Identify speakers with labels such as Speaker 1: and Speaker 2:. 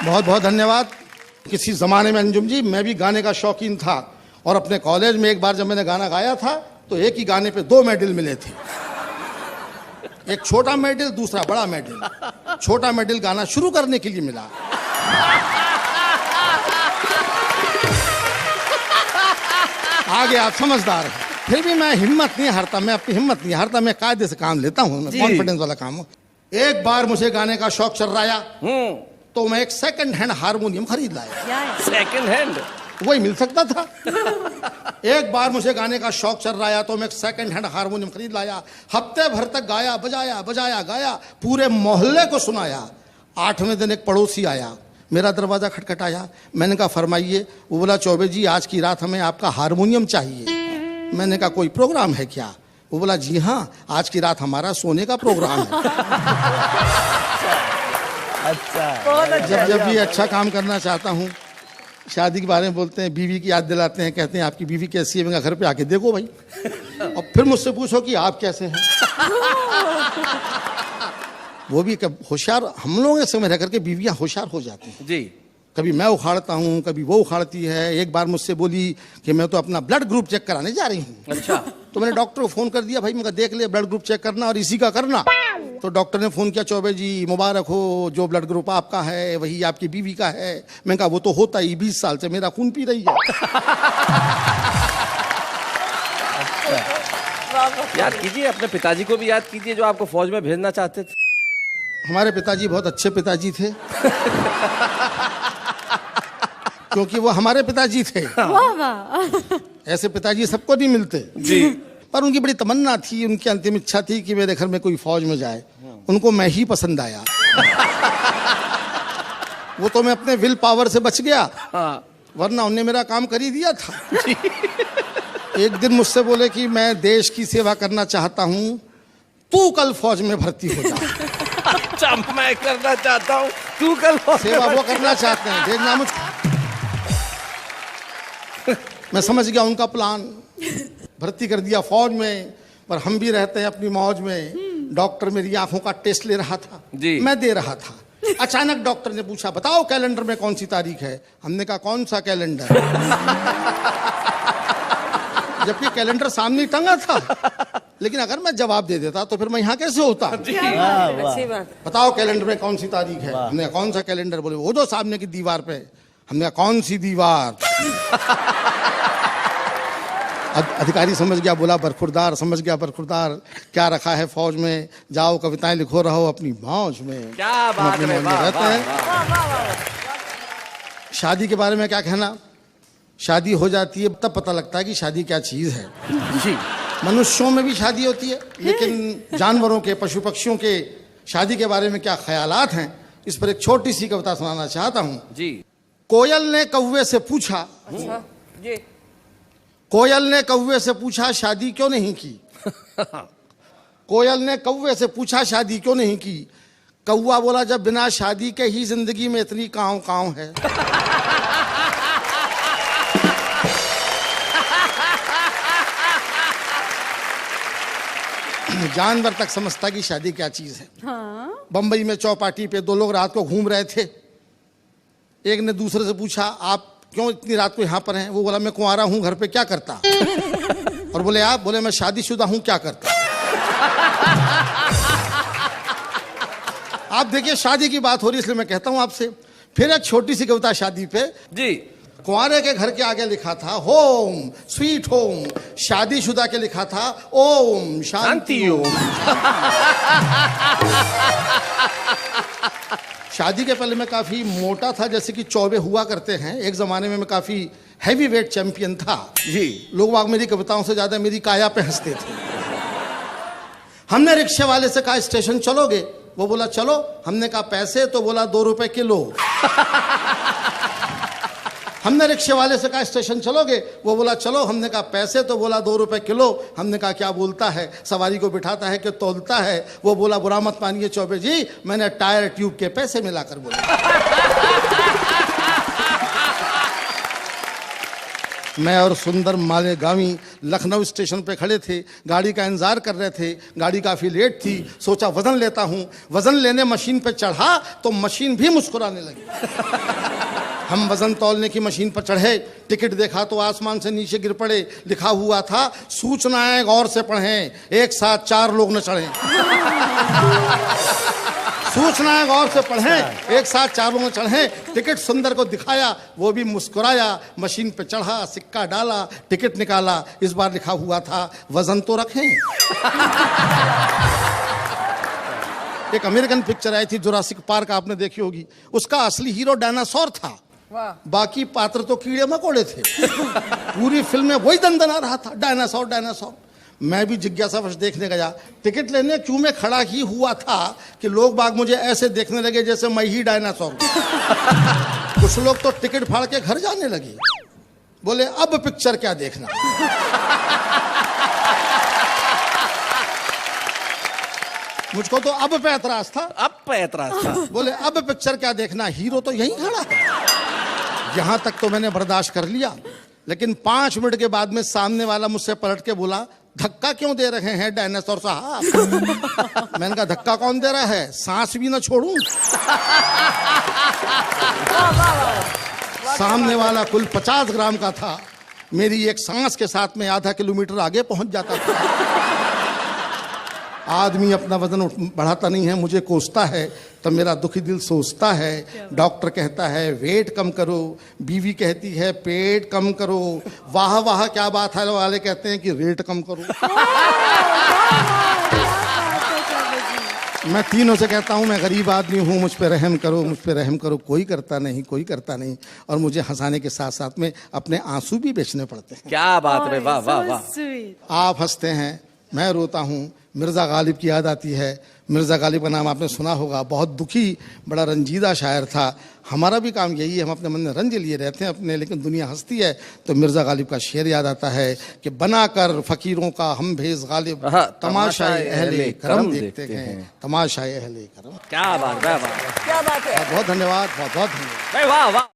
Speaker 1: बहुत बहुत धन्यवाद। किसी ज़माने में अंजुम जी मैं भी गाने का शौकीन था और अपने कॉलेज में एक बार जब मैंने गाना गाया था तो एक ही गाने पे 2 मेडल मिले थे, एक छोटा मेडल, दूसरा बड़ा मेडल। छोटा मेडल गाना शुरू करने के लिए मिला। आगे आप समझदार हैं, फिर भी मैं हिम्मत नहीं हारता, मैं अपनी हिम्मत नहीं हारता, मैं कायदे से काम लेता हूँ, मैं कॉन्फिडेंस वाला काम हूँ। एक बार मुझे गाने का शौक चल रहा तो मैं एक सेकंड हैंड हारमोनियम खरीद लाया।
Speaker 2: सेकंड हैंड
Speaker 1: वही मिल सकता था। एक बार मुझे गाने का शौक चल रहा तो मैं एक सेकंड हैंड हारमोनियम खरीद लाया। हफ्ते भर तक गाया, बजाया बजाया गाया, पूरे मोहल्ले को सुनाया। 8वें दिन एक पड़ोसी आया, मेरा दरवाजा खटखटाया। मैंने कहा फरमाइए। वो बोला चौबे जी आज की रात हमें आपका हारमोनियम चाहिए। मैंने कहा कोई प्रोग्राम है क्या? वो बोला जी हाँ, आज की रात हमारा सोने का प्रोग्राम है।
Speaker 2: अच्छा,
Speaker 1: जब भी अच्छा काम करना चाहता हूँ, शादी के बारे में बोलते हैं, बीवी की याद दिलाते हैं, कहते हैं आपकी बीवी कैसी है? मैं घर पे आके देखो भाई, और फिर मुझसे पूछो कि आप कैसे हैं। वो भी होशियार, हम लोग ऐसे में रह करके बीवियां होशियार हो जाती हैं
Speaker 2: जी।
Speaker 1: कभी मैं उखाड़ता हूँ, कभी वो उखाड़ती है। एक बार मुझसे बोली कि मैं तो अपना ब्लड ग्रुप चेक कराने जा रही हूँ।
Speaker 2: अच्छा।
Speaker 1: तो मैंने डॉक्टर को फोन कर दिया, भाई मैं देख ले ब्लड ग्रुप चेक करना और इसी का करना। तो डॉक्टर ने फोन किया, चौबे जी मुबारक हो, जो ब्लड ग्रुप आपका है वही आपकी बीवी का है। मैं कहा वो तो होता ही, 20 साल से मेरा खून पी रही है।
Speaker 2: याद कीजिए, अपने पिताजी को भी याद कीजिए जो आपको फौज में भेजना चाहते थे।
Speaker 1: हमारे पिताजी बहुत अच्छे पिताजी थे। क्योंकि वो हमारे पिताजी थे। ऐसे पिताजी सबको नहीं मिलते
Speaker 2: जी।
Speaker 1: पर उनकी बड़ी तमन्ना थी, उनकी अंतिम इच्छा थी कि मेरे घर में कोई फौज में जाए। उनको मैं ही पसंद आया। वो तो मैं अपने विल पावर से बच गया, वरना उन्हें मेरा काम कर ही दिया था। एक दिन मुझसे बोले कि मैं देश की सेवा करना चाहता हूँ, तू कल फौज में भर्ती हो जा।
Speaker 2: अच्छा, मैं करना चाहता हूँ, तू कल
Speaker 1: सेवा वो करना चाहते हैं, देखना मुझ। मैं समझ गया उनका प्लान, भर्ती कर दिया फौज में। पर हम भी रहते हैं अपनी मौज में। डॉक्टर मेरी आंखों का टेस्ट ले रहा था
Speaker 2: जी।
Speaker 1: मैं दे रहा था। अचानक डॉक्टर ने पूछा बताओ कैलेंडर में कौन सी तारीख है? हमने कहा कौन सा कैलेंडर? जबकि कैलेंडर सामने टंगा था। लेकिन अगर मैं जवाब दे देता तो फिर मैं यहाँ कैसे होता? बताओ कैलेंडर में कौन सी तारीख है? हमने कौन सा कैलेंडर? बोले वो जो सामने की दीवार पे। हमने कौन सी दीवार? अधिकारी समझ गया, बोला बरखुरदार। समझ गया बरखुरदार, क्या रखा है फौज में? जाओ कविताएं लिखो, रहो अपनी मौज में।
Speaker 2: क्या बात है,
Speaker 1: रहते हैं। शादी के बारे में क्या कहना? शादी हो जाती है तब पता लगता है कि शादी क्या चीज है।
Speaker 2: जी।
Speaker 1: मनुष्यों में भी शादी होती है, लेकिन जानवरों के, पशु पक्षियों के शादी के बारे में क्या ख्यालात हैं, इस पर एक छोटी सी कविता सुनाना चाहता हूँ।
Speaker 2: जी।
Speaker 1: कोयल ने कौवे से पूछा।
Speaker 2: अच्छा जी।
Speaker 1: कोयल ने कौवे से पूछा शादी क्यों नहीं की? कोयल ने कौवे से पूछा शादी क्यों नहीं की? कौवा बोला जब बिना शादी के ही जिंदगी में इतनी काँव काँव है। जानवर तक समझता कि शादी क्या चीज है। हाँ? बंबई में चौपाटी पे 2 लोग रात को घूम रहे थे। एक ने दूसरे से पूछा आप क्यों इतनी रात को यहाँ पर हैं? वो बोला मैं कुंवारा हूँ, घर पे क्या करता? और बोले आप? बोले मैं शादीशुदा हूँ, क्या करता? आप देखिए शादी की बात हो रही इसलिए मैं कहता हूँ आपसे। फिर एक छोटी सी कविता शादी पे।
Speaker 2: जी।
Speaker 1: कुंवारे के घर के आगे लिखा था होम स्वीट होम, शादीशुदा के लिखा था ओम शांति ओम। शादी के पहले मैं काफी मोटा था, जैसे कि चौबे हुआ करते हैं। एक जमाने में मैं काफी हैवी वेट चैंपियन था।
Speaker 2: जी।
Speaker 1: लोग वाग मेरी कविताओं से ज्यादा मेरी काया पे हंसते थे। हमने रिक्शे वाले से कहा स्टेशन चलोगे? वो बोला चलो। हमने कहा पैसे? तो बोला 2 रुपए किलो। हमने रिक्शे वाले से कहा स्टेशन चलोगे? वो बोला चलो। हमने कहा पैसे? तो बोला 2 रुपए किलो। हमने कहा क्या बोलता है? सवारी को बिठाता है कि तौलता है? वो बोला बुरा मत मानिए चौबे जी, मैंने टायर ट्यूब के पैसे मिलाकर बोला। मैं और सुंदर मालेगामी लखनऊ स्टेशन पे खड़े थे, गाड़ी का इंतजार कर रहे थे। गाड़ी काफ़ी लेट थी, सोचा वज़न लेता हूँ। वज़न लेने मशीन पे चढ़ा तो मशीन भी मुस्कुराने लगी। हम वज़न तौलने की मशीन पर चढ़े, टिकट देखा तो आसमान से नीचे गिर पड़े। लिखा हुआ था, सूचनाएं गौर से पढ़ें, एक साथ 4 लोग न चढ़ें। सूचनाएं गौर से पढ़ें, एक साथ 4 लोग न चढ़ें। टिकट सुंदर को दिखाया, वो भी मुस्कुराया। मशीन पे चढ़ा, सिक्का डाला, टिकट निकाला। इस बार लिखा हुआ था, वज़न तो रखें। एक अमेरिकन पिक्चर आई थी जुरासिक पार्क, आपने देखी होगी। उसका असली हीरो डायनासोर था, बाकी पात्र तो कीड़े मकोड़े थे। पूरी फिल्म में वही दंदना रहा था, डायनासोर डायनासोर। मैं भी जिज्ञासावश देखने गया। टिकट लेने क्यों में खड़ा ही हुआ था कि लोग बाग मुझे ऐसे देखने लगे जैसे मैं ही डायनासोर। कुछ लोग तो टिकट फाड़ के घर जाने लगे, बोले अब पिक्चर क्या देखना। मुझको तो अब पे ऐतराज था, बोले अब पिक्चर क्या देखना, हीरो तो यहीं खड़ा है। यहां तक तो मैंने बर्दाश्त कर लिया, लेकिन 5 मिनट के बाद में सामने वाला मुझसे पलट के बोला, धक्का क्यों दे रहे हैं डायनासोर साहब। मैंने कहा धक्का कौन दे रहा है, सांस भी ना छोड़ूं। सामने वाला कुल 50 ग्राम का था, मेरी एक सांस के साथ में आधा किलोमीटर आगे पहुंच जाता था। आदमी अपना वजन बढ़ाता नहीं है, मुझे कोसता है, तब मेरा दुखी दिल सोचता है। डॉक्टर कहता है वेट कम करो, बीवी कहती है पेट कम करो, वाह वाह क्या बात है वाले कहते हैं कि रेट कम करो। मैं तीनों से कहता हूँ मैं गरीब आदमी हूँ, मुझ पे रहम करो, मुझ पे रहम करो। कोई करता नहीं, कोई करता नहीं। और मुझे हंसाने के साथ साथ में अपने आंसू भी बेचने पड़ते हैं।
Speaker 2: क्या बात है, वाह वाह वाह।
Speaker 1: आप हंसते हैं, मैं रोता हूँ। मिर्ज़ा गालिब की याद आती है। मिर्ज़ा गालिब का नाम आपने सुना होगा, बहुत दुखी, बड़ा रंजीदा शायर था। हमारा भी काम यही है, हम अपने मन में रंज लिए रहते हैं अपने, लेकिन दुनिया हंसती है। तो मिर्ज़ा गालिब का शेर याद आता है कि बनाकर फ़कीरों का हम भेज गालिब, तमाशाए अहले करम देखते हैं, तमाशाए अहले करम।
Speaker 2: क्या बात है,
Speaker 1: बहुत धन्यवाद, बहुत बहुत धन्यवाद।
Speaker 2: वाह वाह।